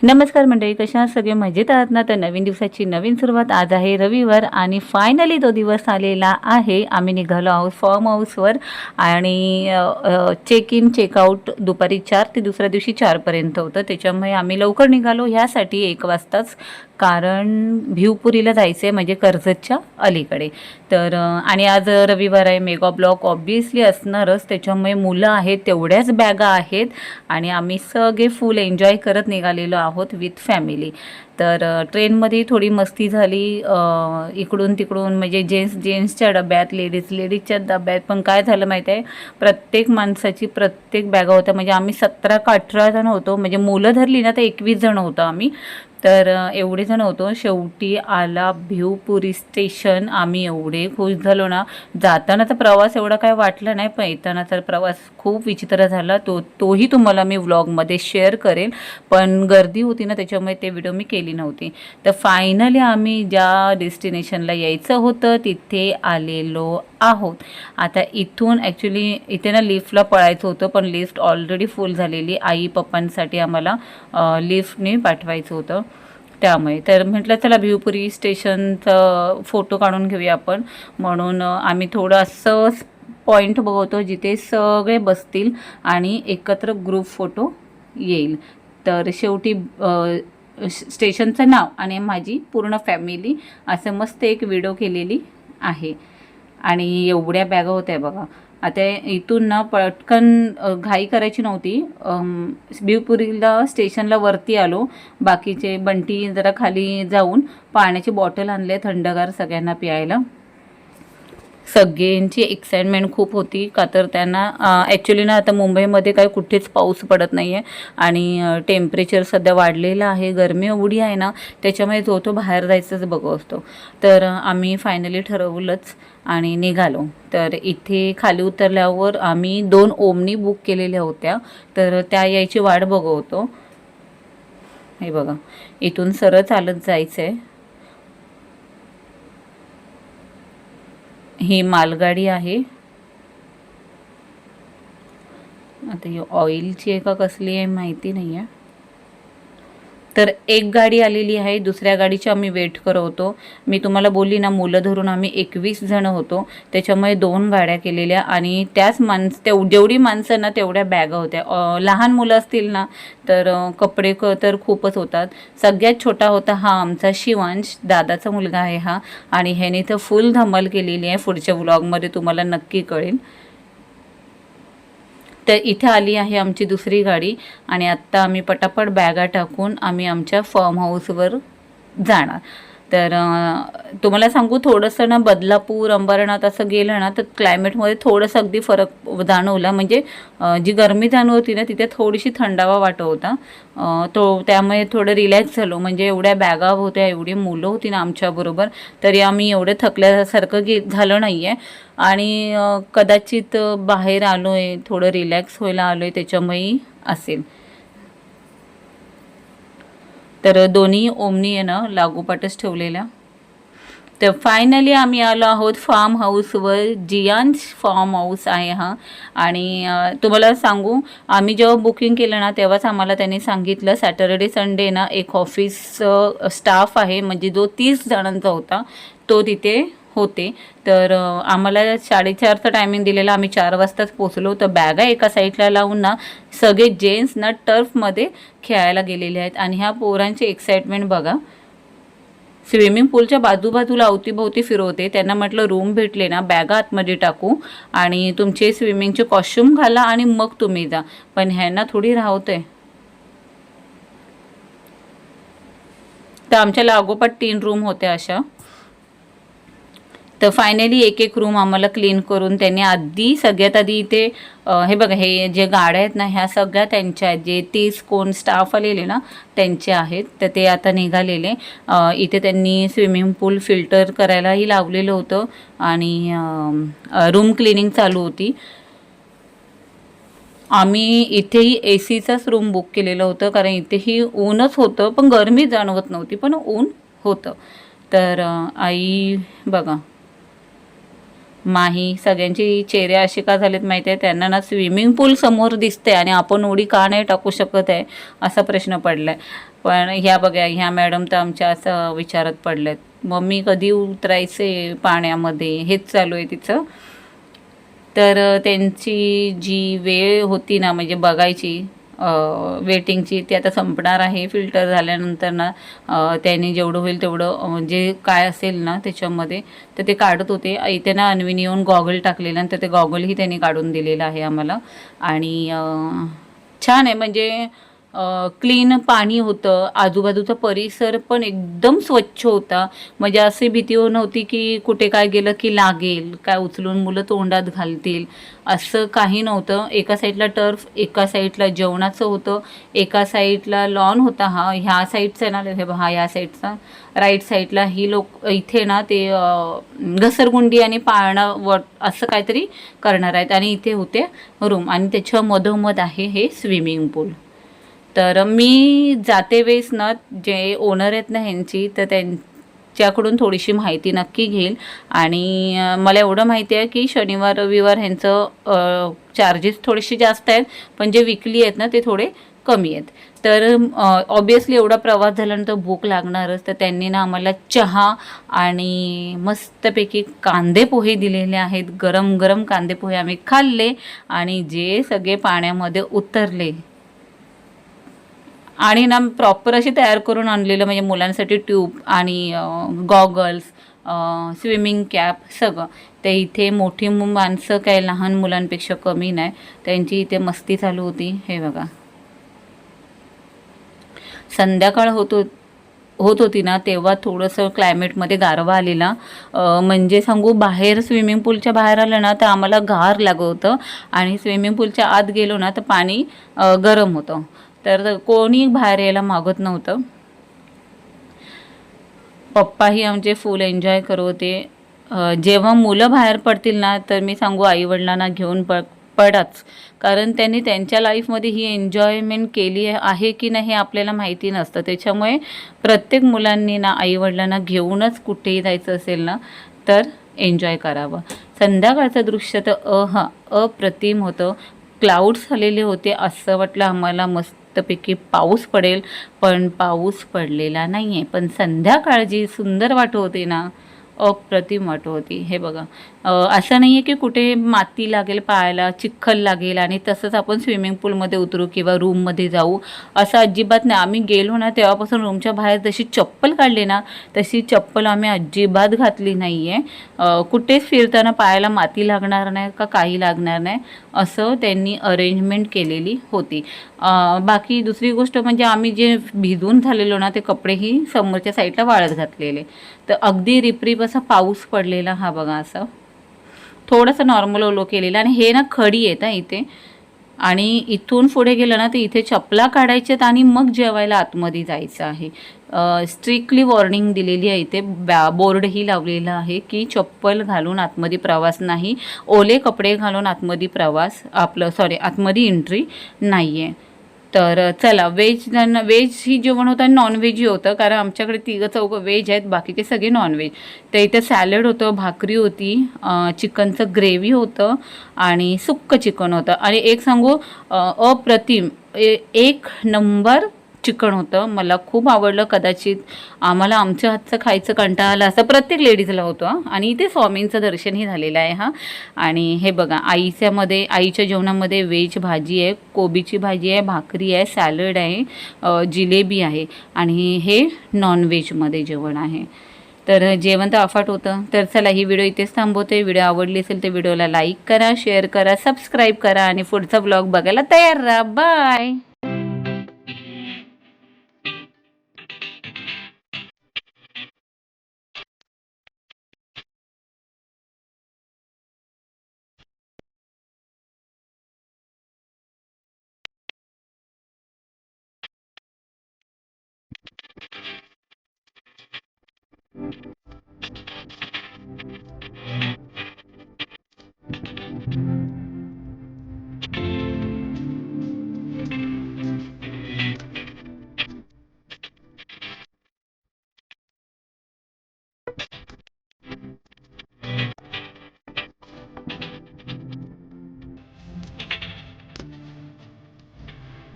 नमस्कार मंडळी, कशा आहात सगळे? मजेत आहात ना? तर नवीन दिवसाची नवीन सुरुवात. आज आहे रविवार आणि फायनली तो दिवस आलेला आहे. आम्ही निघालो आहोत फार्म हाऊसवर आणि चेक इन चेकआउट दुपारी 4 ते दुसऱ्या दिवशी 4 पर्यंत होतं. त्याच्यामुळे आम्ही लवकर निघालो ह्यासाठी 1 वाजताच, कारण भिवपुरीला जायचं आहे, म्हणजे कर्जतच्या अलीकडे. तर आणि आज रविवार आहे, मेगा ब्लॉक ऑब्वियसली असणारच. त्याच्यामुळे मुलं आहेत, तेवढ्याच बॅगा आहेत आणि आम्ही सगळे फुल एन्जॉय करत निघालेलो आहोत विथ फॅमिली. तर ट्रेनमध्ये थोडी मस्ती झाली इकडून तिकडून, म्हणजे जेंट्सच्या डब्यात, लेडीजच्या डब्यात. पण काय झालं माहीत आहे, प्रत्येक माणसाची प्रत्येक बॅगा होत्या. म्हणजे आम्ही 17 का 18 जण होतो, म्हणजे मुलं धरली ना तर 21 जण होतो आम्ही. तर एवढे जण होतो. शेवटी आला भिवपुरी स्टेशन. आम्ही एवढे खुश झालो ना. जातानाचा प्रवास एवढा काय वाटला नाही, पण येतानाचा प्रवास खूप विचित्र झाला. तोही तुम्हाला मी व्लॉगमध्ये शेअर करेन, पण गर्दी होती ना त्याच्यामुळे ते व्हिडिओ मी केली नव्हती. तर फायनली आम्ही ज्या डेस्टिनेशनला यायचं होतं तिथे आलेलो आहोत. आता इथून ॲक्च्युली इथे ना लिफ्टला पळायचं होतं, पण लिफ्ट ऑलरेडी फुल झालेली. आई पप्पांसाठी आम्हाला लिफ्टने पाठवायचं होतं, त्यामुळे. तर म्हटलं चला भिवपुरी स्टेशनचा फोटो काढून घेऊया आपण. म्हणून आम्ही थोडं असं पॉईंट बघतो जिथे सगळे बसतील आणि एकत्र ग्रुप फोटो येईल. तर शेवटी स्टेशनचं नाव आणि माझी पूर्ण फॅमिली असं मस्त एक व्हिडिओ केलेली आहे. आणि एवढ्या बॅगा होत्या बघा. आता इथून ना पटकन घाई करायची नव्हती. भिवपुरीला स्टेशनला वरती आलो. बाकीचे बंटी जरा खाली जाऊन पाण्याची बॉटल आणले थंडगार सगळ्यांना प्यायला. सगळ्यांची एक्साइटमेंट खूप होती, का तर त्यांना ॲक्च्युली ना आता मुंबईमध्ये काय कुठेच पाऊस पडत नाही आहे आणि टेम्परेचर सध्या वाढलेलं आहे. गरमी एवढी आहे ना, त्याच्यामुळे जो तो बाहेर जायचंच बघू असतो. तर आम्ही फायनली ठरवलंच आणि निघालो. तर इथे खाली उतरल्यावर आम्ही 2 ओमनी बुक केलेल्या होत्या, तर त्या यायची वाट बघवतो. हे बघा, इथून सरळ चालत जायचं आहे. ही मालगाडी आहे. आता ही ऑइलची आहे का कसली आहे माहिती नाही आहे. तर एक गाडी आलेली आहे, दुसऱ्या गाडीची आम्ही वेट करवतो. मी तुम्हाला बोलली ना, मुलं धरून आम्ही 21 जण होतो, त्याच्यामुळे 2 गाड्या केलेल्या. आणि त्याच जेवढी माणसं ना तेवढ्या बॅगा होत्या. लहान मुलं असतील ना तर कपडे तर खूपच होतात. सगळ्यात छोटा होता हा आमचा शिवांश, दादाचा मुलगा आहे हा. आणि ह्याने तर फुल धमाल केलेली आहे, पुढच्या व्लॉगमध्ये तुम्हाला नक्की कळेल. तर इथे आली आहे आमची दुसरी गाडी आणि आत्ता आम्ही पटापट बॅगा टाकून आम्ही आमच्या फार्म हाऊसवर जाणार. तर तुम्हाला सांगू, थोडंसं ना बदलापूर, अंबरनाथ असं गेलं ना तर क्लायमेटमध्ये थोडंसं अगदी फरक जाणवला. म्हणजे जी गरमी जाणवती ना तिथे थोडीशी थंडावा वाटत होता. त्यामुळे थोडं रिलॅक्स झालो. म्हणजे एवढ्या बॅगा होत्या, एवढी मुलं होती ना आमच्याबरोबर, तरी आम्ही एवढं थकल्यासारखं झालं नाही आहे. आणि कदाचित बाहेर आलो आहे, थोडं रिलॅक्स व्हायला आलो आहे, त्याच्यामुळे असेल. तर दोन्ही ओमनी आहे ना लागोपाठच ठेवलेल्या. तर फायनली आम्ही आलो आहोत फार्म हाऊसवर. जियांश फार्म हाऊस आहे हा. आणि तुम्हाला सांगू, आम्ही जेव्हा बुकिंग केलं ना तेव्हाच आम्हाला त्यांनी सांगितलं सॅटर्डे संडे ना एक ऑफिस स्टाफ आहे, म्हणजे जो 30 जणांचा होता तो तिथे होते. तर आम्हाला 4:30चा टायमिंग दिलेला. आम्ही 4 वाजताच पोचलो. तर बॅगा एका साईडला लावून ना सगळे जेंट्स ना टर्फमध्ये खेळायला गेलेले आहेत. आणि ह्या पोरांची एक्साइटमेंट बघा. स्विमिंग पूलच्या बाजूबाजूला अवतीभोवती फिरवते. त्यांना म्हटलं रूम भेटले ना बॅगा आतमध्ये टाकू आणि तुमचे स्विमिंगचे कॉस्ट्यूम घाला आणि मग तुम्ही जा. पण ह्यांना थोडी राहते. तर आमच्या लागोपाठ 3 रूम होत्या अशा. तर फायनली एक एक रूम आम्हाला क्लीन करून त्यांनी सगळ्यात आधी इथे हे बघा, हे जे गाड्या आहेत ना ह्या सगळ्या त्यांच्या आहेत. जे 30 कोण स्टाफ आलेले ना त्यांचे आहेत. तर ते आता निघालेले. इथे त्यांनी स्विमिंग पूल फिल्टर करायलाही लावलेलं होतं आणि रूम क्लिनिंग चालू होती. आम्ही इथेही AC चाच रूम बुक केलेलं होतं, कारण इथेही ऊनच होतं, पण गरमी जाणवत नव्हती, पण ऊन होतं. तर आई बघा माही सगळ्यांची चेहरे असे का झालेत माहिती आहे, त्यांना ना स्विमिंग पूल समोर दिसते आणि आपण उडी का नाही टाकू शकत आहे असा प्रश्न पडला आहे. पण ह्या बघा, ह्या मॅडम तर आमच्या असं विचारत पडल्यात, मम्मी कधी उतरायचे पाण्यामध्ये, हेच चालू आहे तिचं. तर त्यांची जी वेळ होती ना म्हणजे बघायची वेटिंगची, ती आता संपणार आहे. फिल्टर झाल्यानंतर ना त्यांनी जेवढं होईल तेवढं जे काय असेल ना त्याच्यामध्ये तर ते काढत होते. इथे ना अन्वीने येऊन गॉगल टाकलेला, नंतर ते गॉगलही त्यांनी काढून दिलेलं आहे आम्हाला. आणि छान आहे म्हणजे क्लीन पाणी होतं, आजूबाजूचा परिसर पण एकदम स्वच्छ होता. म्हणजे अशी भीती नव्हती की कुठे काय गेलं की लागेल, काय उचलून मुलं तोंडात घालतील, असं काही नव्हतं. एका साईडला टर्फ, एका साईडला जेवणाचं होतं, एका साईडला लॉन होता. हा ह्या साईडचा ना, हे हा ह्या साईडचा राईट साईडला ही लोक इथे ना ते घसरगुंडी आणि पाळणं वट असं काहीतरी करणार आहेत. आणि इथे होते रूम आणि त्याच्या मधोमध आहे हे स्विमिंग पूल. तर मी जाते वेळेस ना जे ओनर आहेत ना ह्यांची, तर त्यांच्याकडून थोडीशी माहिती नक्की घेईल. आणि मला एवढं माहिती आहे की शनिवार रविवार ह्यांचं चार्जेस थोडेसे जास्त आहेत, पण जे विकली आहेत ना ते थोडे कमी आहेत. तर ऑब्वियसली एवढा प्रवास झाल्यानंतर भूक लागणारच, तर त्यांनी ना आम्हाला चहा आणि मस्तपैकी कांदे पोहे दिलेले आहेत. गरम गरम कांदे पोहे आम्ही खाल्ले आणि जे सगळे पाण्यामध्ये उतरले. आणि ना प्रॉपर अशी तयार करून आणलेलं म्हणजे मुलांसाठी ट्यूब आणि गॉगल्स, स्विमिंग कॅप सगळं. ते इथे मोठी माणसं काय लहान मुलांपेक्षा कमी नाही, त्यांची इथे मस्ती चालू होती. हे बघा, संध्याकाळ होत होती ना तेव्हा थोडंसं क्लायमेटमध्ये गारवा आलेला. म्हणजे सांगू, बाहेर स्विमिंग पूलच्या बाहेर आलं ना तर आम्हाला गार लागत होतं आणि स्विमिंग पूलच्या आत गेलो ना तर पाणी गरम होतं. तर कोणी बाहेर यायला मागत नव्हतं. पप्पाही आमचे फुल एन्जॉय करत होते. जेव्हा मुलं बाहेर पडतील ना तर मी सांगू आईवडिलांना घेऊन पडाच, कारण त्यांनी त्यांच्या लाईफमध्ये ही एन्जॉयमेंट केली आहे की नाही हे आपल्याला माहिती नसतं. त्याच्यामुळे प्रत्येक मुलांनी ना आईवडिलांना घेऊनच कुठेही जायचं असेल ना तर एन्जॉय करावं. संध्याकाळचं दृश्य तर अप्रतिम होतं. क्लाउड्स आलेले होते, असं वाटलं आम्हाला मस्तपैकी पाऊस पडेल, पण पाऊस पडलेला नाही आहे. पण संध्याकाळ जी सुंदर वाटत होती ना, अप्रतिम वाटत होती. हे बघा, असं नाही आहे की कुठे माती लागेल पायाला, चिखल लागेल आणि तसंच आपण स्विमिंग पूलमध्ये उतरू किंवा रूममध्ये जाऊ, असं अजिबात नाही. आम्ही गेलो ना तेव्हापासून रूमच्या बाहेर जशी चप्पल काढली ना तशी चप्पल आम्ही अजिबात घातली नाही आहे. कुठेच फिरताना पायाला माती लागणार नाही का काही लागणार नाही असं त्यांनी अरेंजमेंट केलेली होती. बाकी दुसरी गोष्ट म्हणजे आम्ही जे भिजून झालेलो ना ते कपडेही समोरच्या साईडला वाळत घातलेले. तर अगदी रिपरिप असा पाऊस पडलेला. हा बघा, असं थोडंसं नॉर्मल ओलो केलेलं आणि हे ना खडी येत इथे. आणि इथून पुढे गेलं ना तर इथे चपला काढायच्यात आणि मग जेवायला आतमध्ये जायचं आहे. स्ट्रिक्टली वॉर्निंग दिलेली आहे इथे, बोर्डही लावलेला आहे की चप्पल घालून आतमध्ये प्रवास नाही, ओले कपडे घालून आतमध्ये प्रवास आतमध्ये एंट्री नाही आहे. तर चला, व्हेज ही जेवण होतं आणि नॉनव्हेजही होतं, कारण आमच्याकडे तिघं चौघं व्हेज आहेत, बाकीचे सगळे नॉनव्हेज. तर इथं सॅलड होतं, भाकरी होती, चिकनचं ग्रेव्ही होतं आणि सुक्कं चिकन होतं. आणि एक सांगू, अप्रतिम एक नंबर चिकन होतं. मला खूप आवडलं. कदाचित आम्हाला आमच्या हातचं खायचं कंटाळा आला असं प्रत्येक लेडीजला होतं. आणि इथे स्वामींचं दर्शनही झालेलं आहे. आणि हे बघा, आईच्या जेवणामध्ये व्हेज भाजी आहे, कोबीची भाजी आहे, भाकरी आहे, सॅलड आहे, जिलेबी आहे आणि हे नॉनव्हेजमध्ये जेवण आहे. तर जेवण तर अफाट होतं. तर चला, ही व्हिडिओ इथेच थांबवते. व्हिडिओ आवडली असेल तर व्हिडिओला लाईक करा, शेअर करा, सबस्क्राईब करा आणि पुढचा ब्लॉग बघायला तयार राहा. बाय.